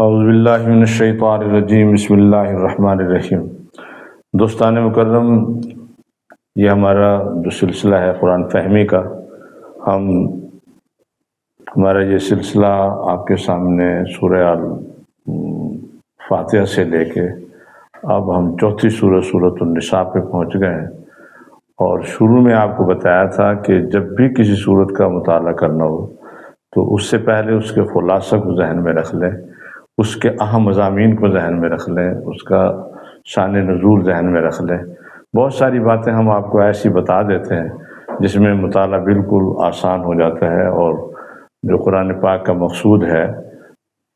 اعوذ باللہ من الشیطان الرجیم، بسم اللہ الرحمن الرحیم۔ دوستان مکرم، یہ ہمارا جو سلسلہ ہے قرآن فہمی کا، ہمارا یہ سلسلہ آپ کے سامنے سورہ فاتحہ سے لے کے اب ہم چوتھی سورۃ النساء پہ پہنچ گئے ہیں، اور شروع میں آپ کو بتایا تھا کہ جب بھی کسی سورت کا مطالعہ کرنا ہو تو اس سے پہلے اس کے خلاصہ کو ذہن میں رکھ لیں، اس کے اہم مضامین کو ذہن میں رکھ لیں، اس کا شان نزول ذہن میں رکھ لیں۔ بہت ساری باتیں ہم آپ کو ایسی بتا دیتے ہیں جس میں مطالعہ بالکل آسان ہو جاتا ہے، اور جو قرآن پاک کا مقصود ہے،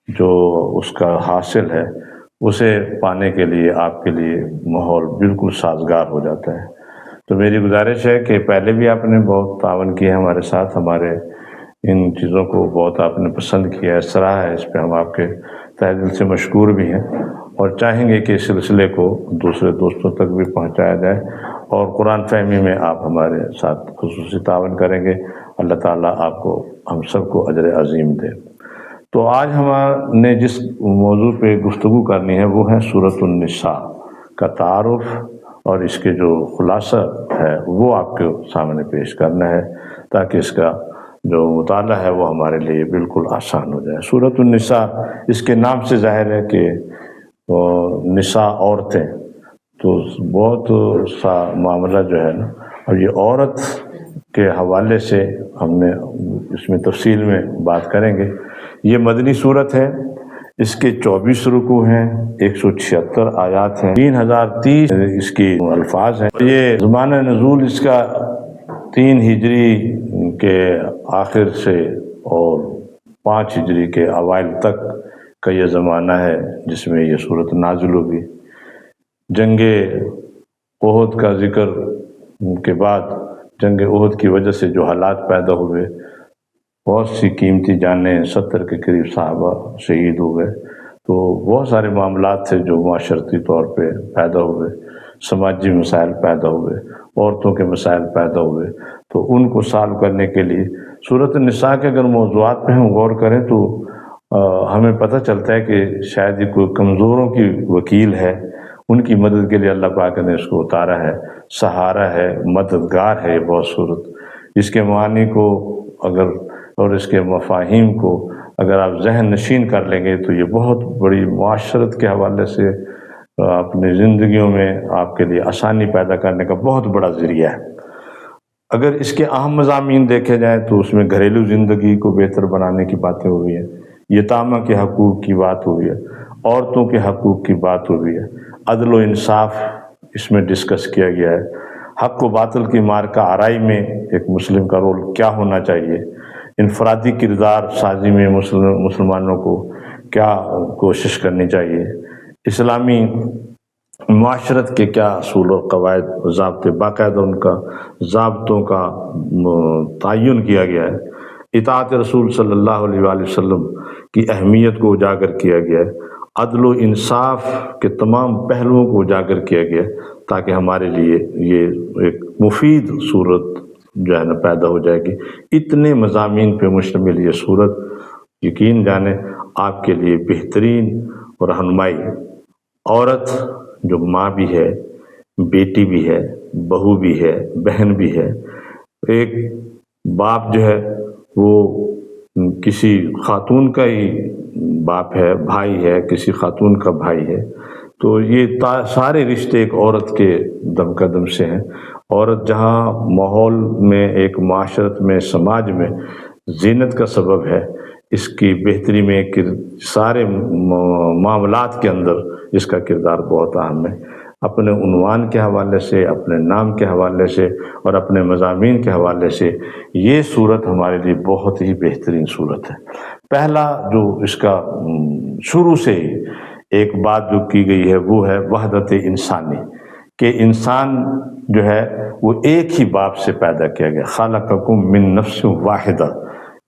جو اس کا حاصل ہے، اسے پانے کے لیے آپ کے لیے ماحول بالکل سازگار ہو جاتا ہے۔ تو میری گزارش ہے کہ پہلے بھی آپ نے بہت تعاون کیا ہے ہمارے ساتھ، ہمارے ان چیزوں کو بہت آپ نے پسند کیا ہے، سراہا ہے، اس پہ ہم آپ کے تہ دل سے مشکور بھی ہیں، اور چاہیں گے کہ اس سلسلے کو دوسرے دوستوں تک بھی پہنچایا جائے، اور قرآن فہمی میں آپ ہمارے ساتھ خصوصی تعاون کریں گے۔ اللہ تعالیٰ آپ کو، ہم سب کو اجر عظیم دے۔ تو آج ہم نے جس موضوع پہ گفتگو کرنی ہے وہ ہے سورۃ النساء کا تعارف، اور اس کے جو خلاصہ ہے وہ آپ کے سامنے پیش کرنا ہے، تاکہ اس کا جو مطالعہ ہے وہ ہمارے لیے بالکل آسان ہو جائے۔ سورۃ النساء، اس کے نام سے ظاہر ہے کہ نساء عورتیں، تو بہت سا معاملہ جو ہے نا، اور یہ عورت کے حوالے سے ہم نے اس میں تفصیل میں بات کریں گے۔ یہ مدنی صورت ہے، اس کے 24 رکوع ہیں، 176 آیات ہیں، 3030 اس کی الفاظ ہیں۔ یہ زمانہ نزول اس کا 3 ہجری کے آخر سے اور 5 ہجری کے اوائل تک کا یہ زمانہ ہے جس میں یہ صورت نازل ہوگی۔ جنگ احد کا ذکر کے بعد، جنگ احد کی وجہ سے جو حالات پیدا ہوئے، بہت سی قیمتی جانیں، 70 کے قریب صحابہ شہید ہو گئے، تو بہت سارے معاملات تھے جو معاشرتی طور پہ پیدا ہوئے، سماجی مسائل پیدا ہوئے، عورتوں کے مسائل پیدا ہوئے، تو ان کو سالو کرنے کے لیے سورۃ النساء کے اگر موضوعات پہ ہم غور کریں تو ہمیں پتہ چلتا ہے کہ شاید یہ کوئی کمزوروں کی وکیل ہے، ان کی مدد کے لیے اللہ پاک نے اس کو اتارا ہے، سہارا ہے، مددگار ہے۔ یہ بہت صورت، اس کے معانی کو اگر اور اس کے مفاہیم کو اگر آپ ذہن نشین کر لیں گے تو یہ بہت بڑی معاشرت کے حوالے سے اپنی زندگیوں میں آپ کے لیے آسانی پیدا کرنے کا بہت بڑا ذریعہ ہے۔ اگر اس کے اہم مضامین دیکھے جائیں تو اس میں گھریلو زندگی کو بہتر بنانے کی باتیں ہوئی ہیں، یتامہ کے حقوق کی بات ہوئی ہے، عورتوں کے حقوق کی بات ہوئی ہے، عدل و انصاف اس میں ڈسکس کیا گیا ہے، حق و باطل کی مارکہ آرائی میں ایک مسلم کا رول کیا ہونا چاہیے، انفرادی کردار سازی میں مسلمانوں کو کیا کوشش کرنی چاہیے، اسلامی معاشرت کے کیا اصول و قواعد ضابطے، باقاعدہ ان کا ضابطوں کا تعین کیا گیا ہے، اطاعت رسول صلی اللہ علیہ وآلہ وسلم کی اہمیت کو اجاگر کیا گیا ہے، عدل و انصاف کے تمام پہلوؤں کو اجاگر کیا گیا ہے، تاکہ ہمارے لیے یہ ایک مفید صورت جو ہے نا پیدا ہو جائے گی۔ اتنے مضامین پہ مشتمل یہ صورت، یقین جانیں آپ کے لیے بہترین رہنمائی۔ عورت جو ماں بھی ہے، بیٹی بھی ہے، بہو بھی ہے، بہن بھی ہے، ایک باپ جو ہے وہ کسی خاتون کا ہی باپ ہے، بھائی ہے، کسی خاتون کا بھائی ہے، تو یہ سارے رشتے ایک عورت کے دم کا دم سے ہیں۔ عورت جہاں ماحول میں، ایک معاشرت میں، سماج میں زینت کا سبب ہے، اس کی بہتری میں سارے معاملات کے اندر اس کا کردار بہت اہم ہے۔ اپنے عنوان کے حوالے سے، اپنے نام کے حوالے سے اور اپنے مضامین کے حوالے سے یہ صورت ہمارے لیے بہت ہی بہترین صورت ہے۔ پہلا جو اس کا شروع سے ہی ایک بات جو کی گئی ہے وہ ہے وحدت انسانی، کہ انسان جو ہے وہ ایک ہی باپ سے پیدا کیا گیا، خلقکم من نفس واحدہ۔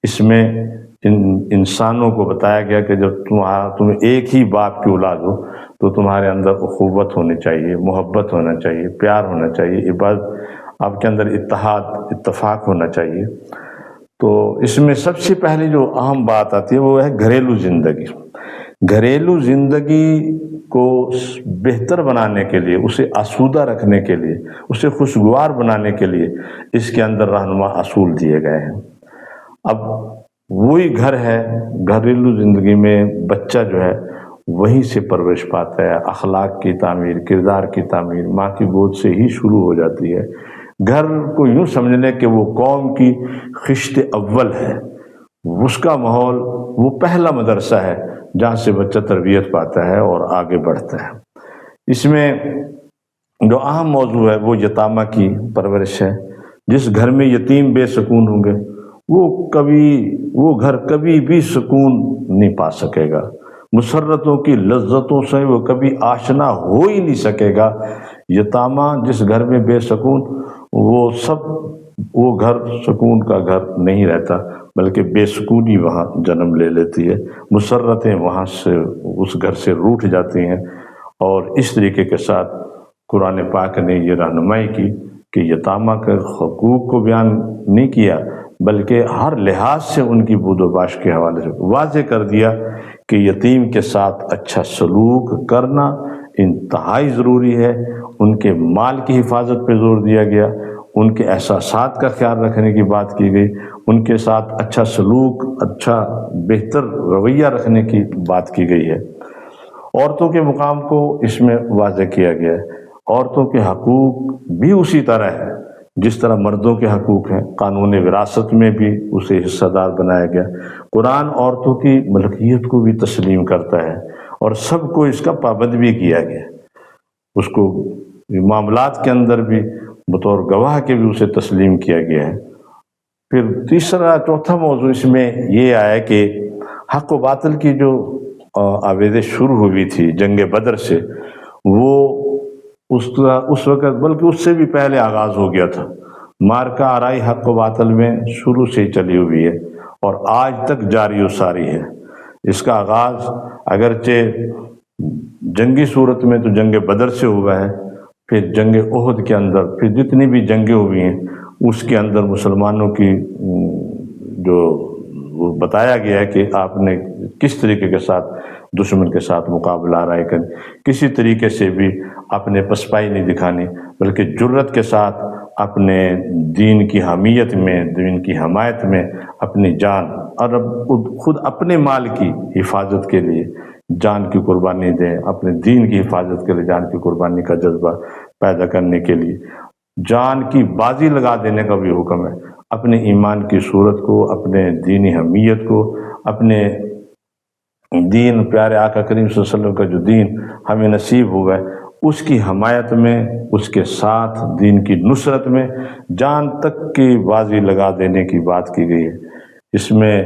اس میں انسانوں کو بتایا گیا کہ جب تم ایک ہی باپ کی اولاد ہو تو تمہارے اندر اخوت ہونی چاہیے، محبت ہونا چاہیے، پیار ہونا چاہیے، عبادت، آپ کے اندر اتحاد، اتفاق ہونا چاہیے۔ تو اس میں سب سے پہلی جو اہم بات آتی ہے وہ ہے گھریلو زندگی۔ گھریلو زندگی کو بہتر بنانے کے لیے، اسے آسودہ رکھنے کے لیے، اسے خوشگوار بنانے کے لیے اس کے اندر رہنما اصول دیے گئے ہیں۔ اب وہی گھر ہے، گھریلو زندگی میں بچہ جو ہے وہیں سے پرورش پاتا ہے، اخلاق کی تعمیر، کردار کی تعمیر ماں کی گود سے ہی شروع ہو جاتی ہے۔ گھر کو یوں سمجھ لیں کہ وہ قوم کی خشت اول ہے، اس کا ماحول وہ پہلا مدرسہ ہے جہاں سے بچہ تربیت پاتا ہے اور آگے بڑھتا ہے۔ اس میں جو اہم موضوع ہے وہ یتامہ کی پرورش ہے۔ جس گھر میں یتیم بے سکون ہوں گے وہ گھر کبھی بھی سکون نہیں پا سکے گا، مسرتوں کی لذتوں سے وہ کبھی آشنا ہو ہی نہیں سکے گا۔ یتامہ جس گھر میں بے سکون، وہ گھر سکون کا گھر نہیں رہتا، بلکہ بے سکونی وہاں جنم لے لیتی ہے، مسرتیں وہاں سے اس گھر سے روٹھ جاتی ہیں۔ اور اس طریقے کے ساتھ قرآن پاک نے یہ رہنمائی کی کہ یتامہ کے حقوق کو بیان نہیں کیا، بلکہ ہر لحاظ سے ان کی بود و باش کے حوالے سے واضح کر دیا کہ یتیم کے ساتھ اچھا سلوک کرنا انتہائی ضروری ہے۔ ان کے مال کی حفاظت پہ زور دیا گیا، ان کے احساسات کا خیال رکھنے کی بات کی گئی، ان کے ساتھ اچھا سلوک، اچھا بہتر رویہ رکھنے کی بات کی گئی ہے۔ عورتوں کے مقام کو اس میں واضح کیا گیا ہے۔ عورتوں کے حقوق بھی اسی طرح ہے جس طرح مردوں کے حقوق ہیں، قانون وراثت میں بھی اسے حصہ دار بنایا گیا۔ قرآن عورتوں کی ملکیت کو بھی تسلیم کرتا ہے اور سب کو اس کا پابند بھی کیا گیا، اس کو معاملات کے اندر بھی بطور گواہ کے بھی اسے تسلیم کیا گیا ہے۔ پھر چوتھا موضوع اس میں یہ آیا کہ حق و باطل کی جو آویزیں شروع ہوئی تھی جنگ بدر سے، وہ اس وقت بلکہ اس سے بھی پہلے آغاز ہو گیا تھا۔ مارکہ آرائی حق و باطل میں شروع سے ہی چلی ہوئی ہے اور آج تک جاری و ساری ہے۔ اس کا آغاز اگرچہ جنگی صورت میں تو جنگ بدر سے ہوا ہے، پھر جنگ احد کے اندر، پھر جتنی بھی جنگیں ہوئی ہیں اس کے اندر مسلمانوں کی جو بتایا گیا ہے کہ آپ نے کس طریقے کے ساتھ دشمن کے ساتھ مقابلہ آرائی کریں، کسی طریقے سے بھی اپنے پسپائی نہیں دکھانی، بلکہ جرت کے ساتھ اپنے دین کی حمیت میں، دین کی حمایت میں اپنی جان اور خود اپنے مال کی حفاظت کے لیے جان کی قربانی دیں، اپنے دین کی حفاظت کے لیے جان کی قربانی کا جذبہ پیدا کرنے کے لیے جان کی بازی لگا دینے کا بھی حکم ہے۔ اپنے ایمان کی صورت کو، اپنے دینی حمیت کو، اپنے دین، پیارے آقا کریم صلی اللہ علیہ وسلم کا جو دین ہمیں نصیب ہوا ہے، اس کی حمایت میں، اس کے ساتھ دین کی نصرت میں جان تک کی بازی لگا دینے کی بات کی گئی ہے۔ اس میں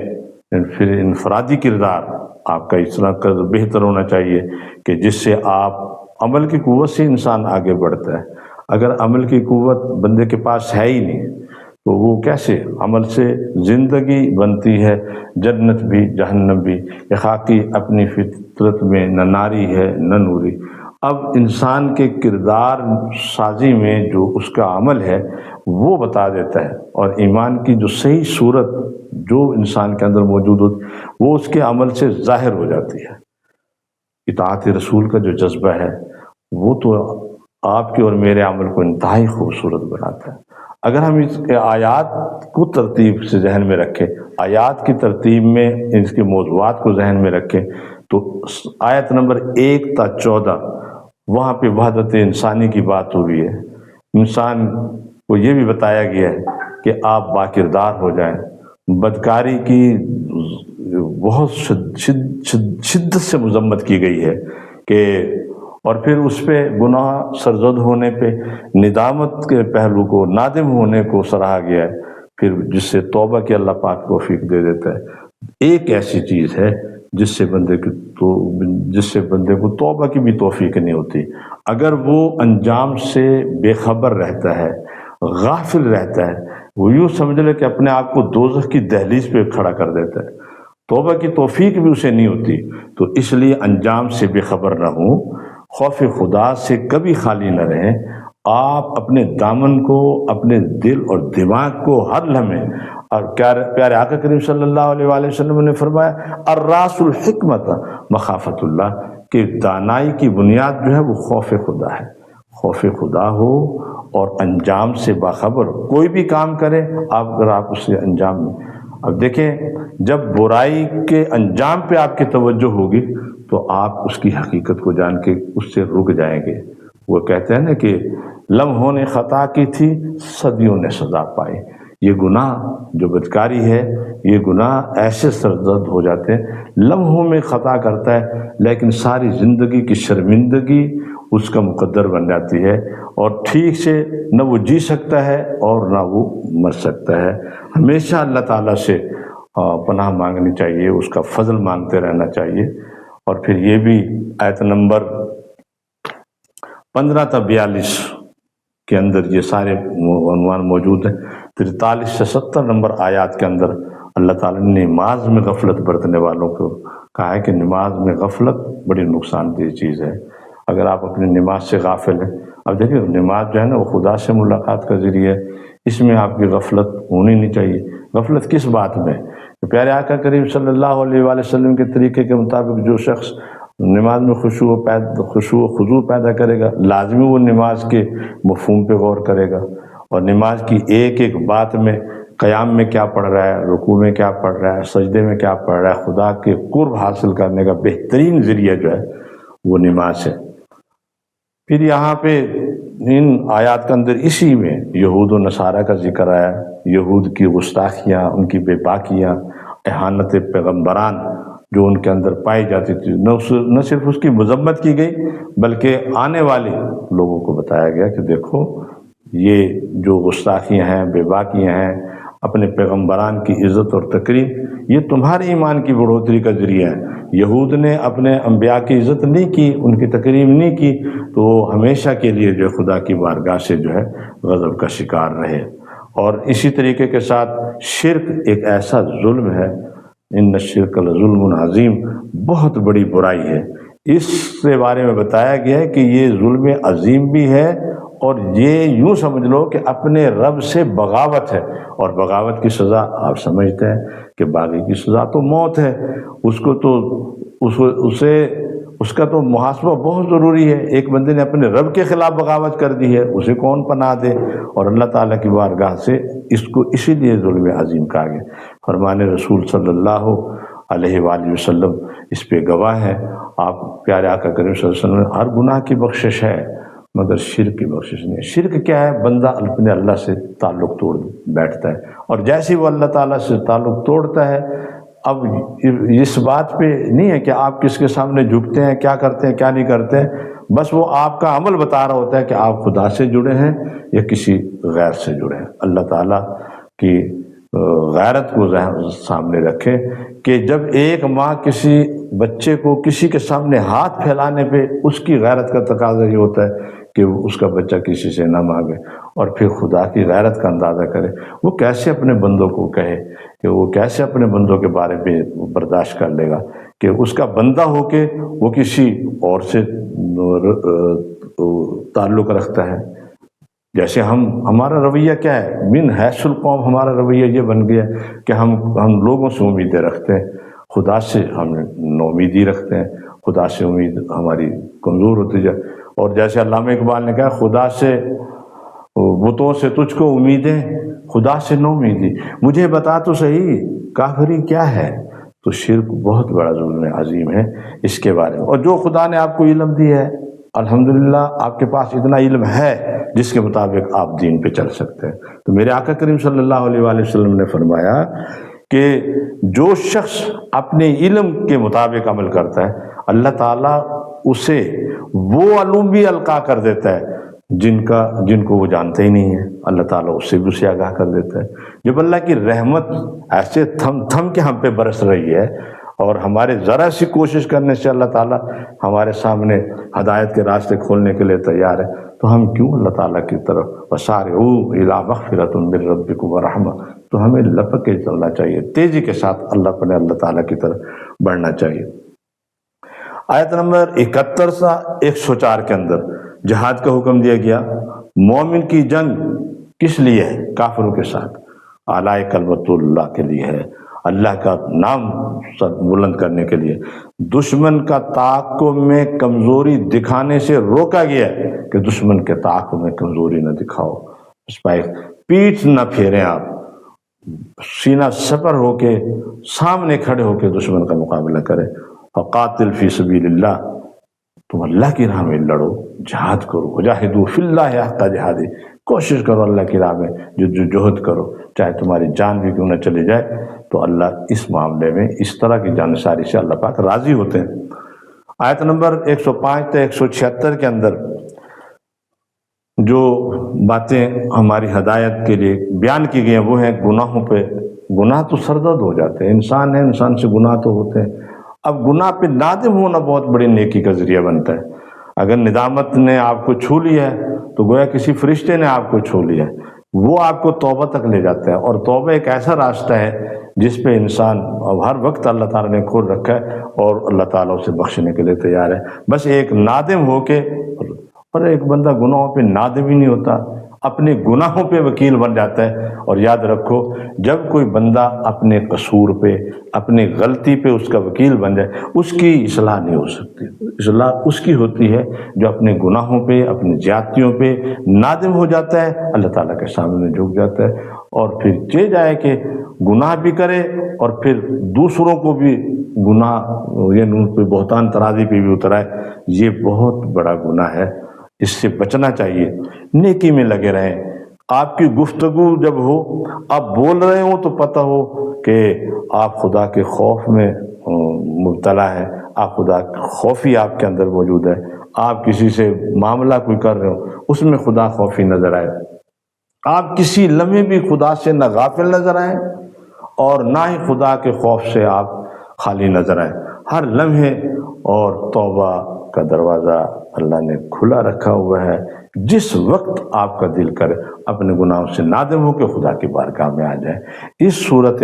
پھر انفرادی کردار آپ کا اس طرح کا بہتر ہونا چاہیے کہ جس سے آپ عمل کی قوت سے انسان آگے بڑھتا ہے۔ اگر عمل کی قوت بندے کے پاس ہے ہی نہیں تو وہ کیسے عمل سے زندگی بنتی ہے، جنت بھی جہنم بھی۔ خاکی اپنی فطرت میں نہ ناری ہے نہ نوری۔ اب انسان کے کردار سازی میں جو اس کا عمل ہے وہ بتا دیتا ہے، اور ایمان کی جو صحیح صورت جو انسان کے اندر موجود ہوتی وہ اس کے عمل سے ظاہر ہو جاتی ہے۔ اطاعت رسول کا جو جذبہ ہے وہ تو آپ کے اور میرے عمل کو انتہائی خوبصورت بناتا ہے۔ اگر ہم اس کے آیات کو ترتیب سے ذہن میں رکھیں، آیات کی ترتیب میں اس کے موضوعات کو ذہن میں رکھیں، تو آیت نمبر 1 تا 14 وہاں پہ وحدت انسانی کی بات ہوئی ہے۔ انسان کو یہ بھی بتایا گیا ہے کہ آپ باکردار ہو جائیں۔ بدکاری کی بہت شدت سے مذمت کی گئی ہے کہ، اور پھر اس پہ گناہ سرزد ہونے پہ ندامت کے پہلو کو، نادم ہونے کو سراہا گیا ہے، پھر جس سے توبہ کی اللہ پاک توفیق دے دیتا ہے۔ ایک ایسی چیز ہے جس سے بندے کو توبہ کی بھی توفیق نہیں ہوتی۔ اگر وہ انجام سے بے خبر رہتا ہے، غافل رہتا ہے، وہ یوں سمجھ لے کہ اپنے آپ کو دوزخ کی دہلیز پہ کھڑا کر دیتا ہے، توبہ کی توفیق بھی اسے نہیں ہوتی۔ تو اس لیے انجام سے بے خبر نہ ہوں، خوف خدا سے کبھی خالی نہ رہیں، آپ اپنے دامن کو، اپنے دل اور دماغ کو ہر لمحے، اور پیارے آقا کریم صلی اللہ علیہ وآلہ وسلم نے فرمایا الراس الحکمت مخافت اللہ، کہ دانائی کی بنیاد جو ہے وہ خوف خدا ہے۔ خوف خدا ہو اور انجام سے باخبر ہو، کوئی بھی کام کرے اگر آپ اس سے انجام میں، اب دیکھیں جب برائی کے انجام پہ آپ کی توجہ ہوگی تو آپ اس کی حقیقت کو جان کے اس سے رک جائیں گے۔ وہ کہتے ہیں نا کہ لمحوں نے خطا کی تھی، صدیوں نے سزا پائی۔ یہ گناہ جو بدکاری ہے، یہ گناہ ایسے سرزد ہو جاتے ہیں، لمحوں میں خطا کرتا ہے لیکن ساری زندگی کی شرمندگی اس کا مقدر بن جاتی ہے، اور ٹھیک سے نہ وہ جی سکتا ہے اور نہ وہ مر سکتا ہے۔ ہمیشہ اللہ تعالیٰ سے پناہ مانگنی چاہیے، اس کا فضل مانگتے رہنا چاہیے۔ اور پھر یہ بھی آیت نمبر 15 تا 42 کے اندر یہ سارے عنوان موجود ہیں۔ 43 سے 70 نمبر آیات کے اندر اللہ تعالیٰ نے نماز میں غفلت برتنے والوں کو کہا ہے کہ نماز میں غفلت بڑی نقصان دہ چیز ہے۔ اگر آپ اپنی نماز سے غافل ہیں، اب دیکھیں نماز جو ہے نا وہ خدا سے ملاقات کا ذریعہ ہے، اس میں آپ کی غفلت ہونی نہیں چاہیے۔ غفلت کس بات میں؟ پیارے آقا کریم صلی اللہ علیہ وآلہ وسلم کے طریقے کے مطابق جو شخص نماز میں خشوع و خضوع پیدا کرے گا، لازمی وہ نماز کے مفہوم پہ غور کرے گا، اور نماز کی ایک ایک بات میں، قیام میں کیا پڑھ رہا ہے، رکوع میں کیا پڑھ رہا ہے، سجدے میں کیا پڑھ رہا ہے، خدا کے قرب حاصل کرنے کا بہترین ذریعہ جو ہے وہ نماز ہے۔ پھر یہاں پہ ان آیات کے اندر اسی میں یہود و نصارہ کا ذکر آیا، یہود کی گستاخیاں، ان کی بے باکیاں، اہانت پیغمبران جو ان کے اندر پائی جاتی تھی، نہ صرف اس کی مذمت کی گئی بلکہ آنے والے لوگوں کو بتایا گیا کہ دیکھو یہ جو گستاخیاں ہیں، بے باکیاں ہیں، اپنے پیغمبران کی عزت اور تکریم، یہ تمہارے ایمان کی بڑھوتری کا ذریعہ ہے۔ یہود نے اپنے انبیاء کی عزت نہیں کی، ان کی تکریم نہیں کی، تو وہ ہمیشہ کے لیے جو خدا کی بارگاہ سے جو ہے غضب کا شکار رہے۔ اور اسی طریقے کے ساتھ شرک ایک ایسا ظلم ہے، ان الشرک لظلم عظیم، بہت بڑی برائی ہے۔ اس کے بارے میں بتایا گیا ہے کہ یہ ظلم عظیم بھی ہے، اور یہ یوں سمجھ لو کہ اپنے رب سے بغاوت ہے، اور بغاوت کی سزا آپ سمجھتے ہیں کہ باغی کی سزا تو موت ہے۔ اس کو تو اس کا تو محاسبہ بہت ضروری ہے۔ ایک بندے نے اپنے رب کے خلاف بغاوت کر دی ہے، اسے کون پناہ دے؟ اور اللہ تعالیٰ کی بارگاہ سے اس کو اسی لیے ظلم عظیم کہا گیا۔ فرمان رسول صلی اللہ علیہ وآلہ وسلم اس پہ گواہ ہے۔ آپ پیارے آقا کریم صلی اللہ علیہ وسلم، ہر گناہ کی بخشش ہے مگر شرک کی بخشش نہیں ہے۔ شرک کیا ہے؟ بندہ اپنے اللہ سے تعلق توڑ بیٹھتا ہے، اور جیسے وہ اللہ تعالیٰ سے تعلق توڑتا ہے، اب اس بات پہ نہیں ہے کہ آپ کس کے سامنے جھکتے ہیں، کیا کرتے ہیں کیا نہیں کرتے ہیں، بس وہ آپ کا عمل بتا رہا ہوتا ہے کہ آپ خدا سے جڑے ہیں یا کسی غیر سے جڑے ہیں۔ اللہ تعالیٰ کی غیرت کو سامنے رکھے کہ جب ایک ماں کسی بچے کو کسی کے سامنے ہاتھ پھیلانے پہ اس کی غیرت کا تقاضا یہ ہوتا ہے کہ اس کا بچہ کسی سے نہ مانگے، اور پھر خدا کی غیرت کا اندازہ کرے، وہ کیسے اپنے بندوں کو کہے، کہ وہ کیسے اپنے بندوں کے بارے میں برداشت کر لے گا کہ اس کا بندہ ہو کے وہ کسی اور سے تعلق رکھتا ہے۔ جیسے ہمارا رویہ کیا ہے، من حیث القوم ہمارا رویہ یہ بن گیا کہ ہم لوگوں سے امیدیں رکھتے ہیں، خدا سے ہم نومیدی رکھتے ہیں، خدا سے امید ہماری کمزور ہوتی جائے۔ اور جیسے علامہ اقبال نے کہا، خدا سے بتوں سے تجھ کو امیدیں، خدا سے نومیدی، مجھے بتا تو صحیح کافری کیا ہے۔ تو شرک بہت بڑا ظلم عظیم ہے، اس کے بارے میں۔ اور جو خدا نے آپ کو علم دی ہے، الحمدللہ آپ کے پاس اتنا علم ہے جس کے مطابق آپ دین پہ چل سکتے ہیں۔ تو میرے آقا کریم صلی اللہ علیہ وآلہ وسلم نے فرمایا کہ جو شخص اپنے علم کے مطابق عمل کرتا ہے، اللہ تعالیٰ اسے وہ علوم بھی القا کر دیتا ہے جن کو وہ جانتے ہی نہیں ہے، اللہ تعالیٰ اس سے بھی اسے آگاہ کر دیتا ہے۔ جب اللہ کی رحمت ایسے تھم کے ہم پہ برس رہی ہے، اور ہمارے ذرا سی کوشش کرنے سے اللہ تعالیٰ ہمارے سامنے ہدایت کے راستے کھولنے کے لیے تیار ہے، تو ہم کیوں اللہ تعالیٰ کی طرف وسارعوا الی مغفرۃ من ربکم ورحمہ، تو ہمیں لپک کے چلنا چاہیے، تیزی کے ساتھ اللہ تعالیٰ کی طرف بڑھنا چاہیے۔ آیت نمبر 71 سے 104 کے اندر جہاد کا حکم دیا گیا، مومن کی جنگ کس لیے ہے؟ کافروں کے ساتھ، اعلی کلمت اللہ کے لیے ہے، اللہ کا نام بلند کرنے کے لیے۔ دشمن کا تعاقب میں کمزوری دکھانے سے روکا گیا ہے کہ دشمن کے تعاقب میں کمزوری نہ دکھاؤ، پیٹھ نہ پھیریں، آپ سینہ سپر ہو کے سامنے کھڑے ہو کے دشمن کا مقابلہ کریں۔ فقاتل فی سبیل اللہ، تم اللہ کی راہ میں لڑو، جہاد کرو، وجاہدوا فی اللہ حق جہادہ، کوشش کرو اللہ کی راہ میں جو جہد کرو، چاہے تمہاری جان بھی کیوں نہ چلی جائے۔ تو اللہ اس معاملے میں اس طرح کی جانشاری سے اللہ پاک راضی ہوتے ہیں۔ آیت نمبر 105 تا 176 کے اندر جو باتیں ہماری ہدایت کے لیے بیان کی گئی ہیں وہ ہیں گناہوں پہ۔ گناہ تو سرزد ہو جاتے ہیں، انسان ہے، انسان سے گناہ تو ہوتے ہیں۔ اب گناہ پہ نادم ہونا بہت بڑی نیکی کا ذریعہ بنتا ہے۔ اگر ندامت نے آپ کو چھو لیا ہے تو گویا کسی فرشتے نے آپ کو چھو لیا ہے، وہ آپ کو توبہ تک لے جاتا ہے۔ اور توبہ ایک ایسا راستہ ہے جس پہ انسان ہر وقت اللہ تعالیٰ نے کھول رکھا ہے اور اللہ تعالیٰ اسے بخشنے کے لیے تیار ہے۔ بس ایک نادم ہو کے، اور ایک بندہ گناہوں پہ نادم ہی نہیں ہوتا، اپنے گناہوں پہ وکیل بن جاتا ہے۔ اور یاد رکھو، جب کوئی بندہ اپنے قصور پہ، اپنی غلطی پہ اس کا وکیل بن جائے، اس کی اصلاح نہیں ہو سکتی۔ اصلاح اس کی ہوتی ہے جو اپنے گناہوں پہ، اپنی زیادتیوں پہ نادم ہو جاتا ہے، اللہ تعالیٰ کے سامنے جھک جاتا ہے، اور پھر یہ جائے کہ گناہ بھی کرے اور پھر دوسروں کو بھی گناہ، یعنی ان پہ بہتان ترازی پہ بھی اترائے۔ یہ بہت بڑا گناہ ہے، اس سے بچنا چاہیے۔ نیکی میں لگے رہیں۔ آپ کی گفتگو جب ہو، آپ بول رہے ہوں تو پتہ ہو کہ آپ خدا کے خوف میں مبتلا ہیں، آپ خدا کے خوفی آپ کے اندر موجود ہے۔ آپ کسی سے معاملہ کوئی کر رہے ہو، اس میں خدا خوفی نظر آئے۔ آپ کسی لمحے بھی خدا سے نہ غافل نظر آئیں اور نہ ہی خدا کے خوف سے آپ خالی نظر آئیں۔ ہر لمحے اور توبہ کا دروازہ اللہ نے کھلا رکھا ہوا ہے۔ جس وقت آپ کا دل کرے اپنے گناہوں سے نادم ہو کے خدا کی بارگاہ میں آ جائیں۔ اس صورت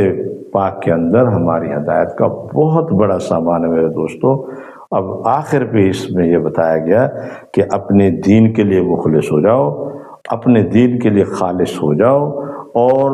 پاک کے اندر ہماری ہدایت کا بہت بڑا سامان ہے میرے دوستو۔ اب آخر پہ اس میں یہ بتایا گیا کہ اپنے دین کے لیے مخلص ہو جاؤ، اپنے دین کے لیے خالص ہو جاؤ، اور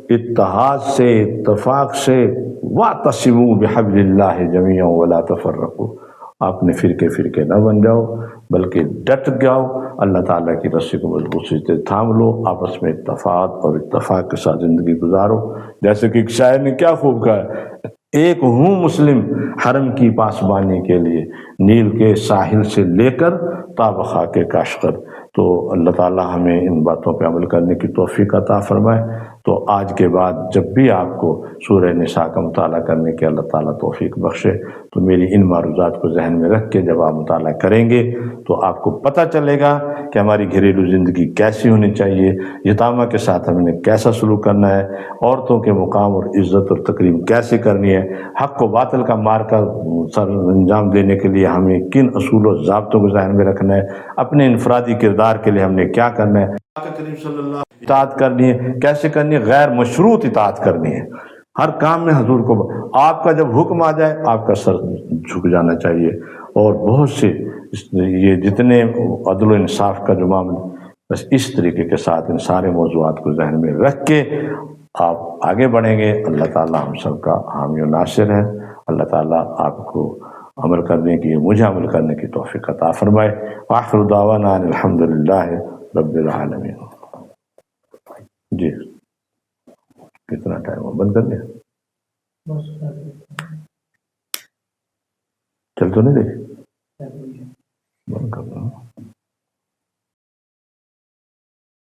اتحاد سے، اتفاق سے، وَاعْتَصِمُوا بِحَبْلِ اللَّهِ جَمِيعًا وَلَا تَفَرَّقُوا، آپ نے فرقے نہ بن جاؤ بلکہ ڈٹ جاؤ، اللہ تعالیٰ کی رسی کو مضبوط سے تھام لو، آپس میں اتفاق کے ساتھ زندگی گزارو۔ جیسے کہ ایک شاعر نے کیا خوب کہا ہے، ایک ہوں مسلم حرم کی پاسبانی کے لیے، نیل کے ساحل سے لے کر تا خاک کاشغر۔ تو اللہ تعالیٰ ہمیں ان باتوں پہ عمل کرنے کی توفیق عطا فرمائے۔ تو آج کے بعد جب بھی آپ کو سورہ نساء کا مطالعہ کرنے کی اللہ تعالیٰ توفیق بخشے، تو میری ان معروضات کو ذہن میں رکھ کے جب آپ مطالعہ کریں گے تو آپ کو پتہ چلے گا کہ ہماری گھریلو زندگی کیسی ہونی چاہیے، یتامہ کے ساتھ ہم نے کیسا سلوک کرنا ہے، عورتوں کے مقام اور عزت اور تکریم کیسے کرنی ہے، حق و باطل کا مارکا سر انجام دینے کے لیے ہمیں کن اصول و ضابطوں کو ذہن میں رکھنا ہے، اپنے انفرادی کردار کے لیے ہم نے کیا کرنا ہے، کریم صلی اللہ اطاعت کرنی ہے، کیسے کرنی ہے، غیر مشروط اطاعت کرنی ہے۔ ہر کام میں حضور کو آپ کا جب حکم آ جائے آپ کا سر جھک جانا چاہیے۔ اور بہت سے یہ جتنے عدل و انصاف کا جو معاملہ، بس اس طریقے کے ساتھ ان سارے موضوعات کو ذہن میں رکھ کے آپ آگے بڑھیں گے۔ اللہ تعالیٰ ہم سب کا حامی و ناصر ہے۔ اللہ تعالیٰ آپ کو عمل کرنے کی، مجھے عمل کرنے کی توفیق عطا فرمائے۔ آخر دعوانا ان الحمدللہ رب العالمین۔ جی کتنا ٹائم ہو، بند کر دیا؟ چل تو نہیں رہی، بند کر دو۔